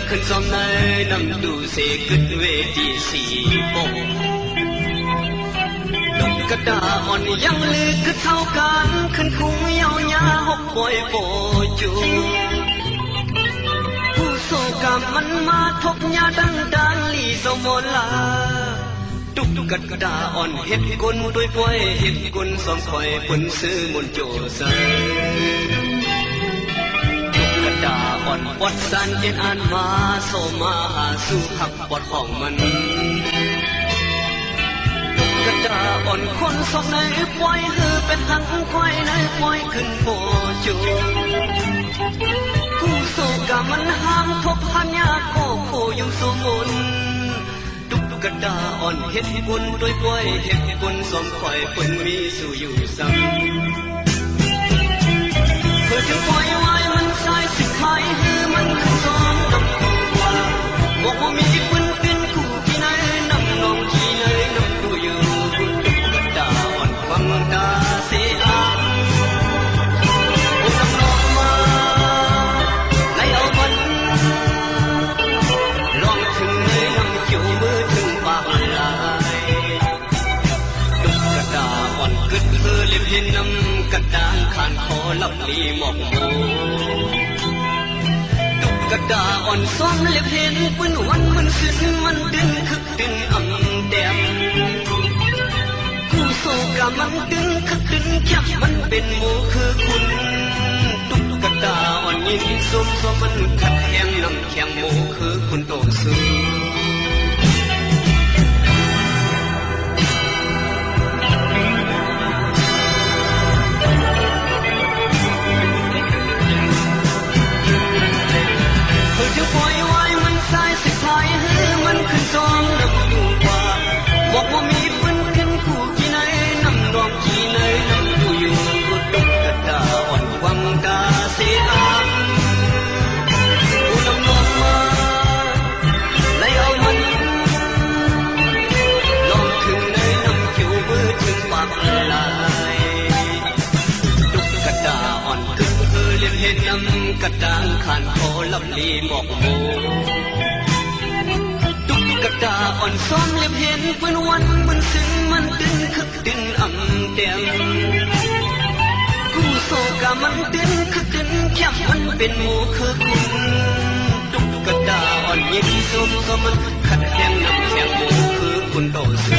ขึ้นซ้อมในนำดูเสกึดเวทีสีโปดงกระดาอ่อนยังลือคือเท่ากันขึ้นคุ้งเยาวยาหกปอยโปจูผู้โศกรรมมันมาทบยาดังลีสมลาตุกกระดาอ่อนเฮ็ดกุนด้วยปอยเฮ็ดกุนสอมคอยปุ่นซื้อมุนโจเซอ่อนปอดสันเย็นอ่านมาโซมาหาสู่หักปอดของมันกระดาอ่อนคนสองในปล่อยหือเป็นหังควายในปล่อยขึ้นโปจูผู้โศกมันห้ามทบหันยาโคโคอยู่สมุนตุกกระดาอ่อนเฮ็ดบุญโดยปล่อยเฮ็ดบุญสมคอยปุ่นมีสู่อยู่ซ้ำเพื่อจึงปล่อยไว้มันสายสิขายหือมันขึ้นซ้อมดำตัวบอกว่ามีปุ่นเป็นคู่ที่ไหนนำนองที่ไหนนำดูอยู่ตุกกระดาอ่อนความตาเสียโอ้นำนองมาไล่เอามันลองถึงเลยนำเกี่ยวมือถึงปากลายตุกกระดาอ่อนกึดเพื่อเล็บเห็นนำกระดานขานคอลับลีหมอกโมตุกกระดาอ่อนซ้อมเล็บเห็นปืนวันมันซึ้งมันดึงคึกดึงอ่ำแดมผู้โศกมันดึงคึกดึงแคบมันเป็นโมคือคุณตุกกระดาอ่อนยินส้มมันขัดแย้งนำแข็งโมคือคุณโตซื้อจะปล่อยไว้มันสายสิพายหือมันขึ้นซ้อมนำดูว่าบอกว่ามีปืนขึ้นคู่กี่ไหนนำดอกกี่ไหนนำดูอยู่ตุกกระดาอ่อนวังตาเสียผู้นำลงมาไล่เอามันลองถึงไหนนำคิวมือถึงปากลายตุกกระดาอ่อนกึ่งเลี้ยงเห็นนำกระดางขานคอลับลีหมอกโมตุกกระดาอ่อนซ้อมเลี้ยงเห็นปืนวันมันซึ้งมันดึงคึกดึงอ่ำแดมกู้โศกมันดึงคึกดึงแคบมันเป็นโมคือคุณตุกกระดาอ่อนยิงส้มมันขัดแย้งนำแข็งโมคือคุณโตซื้อ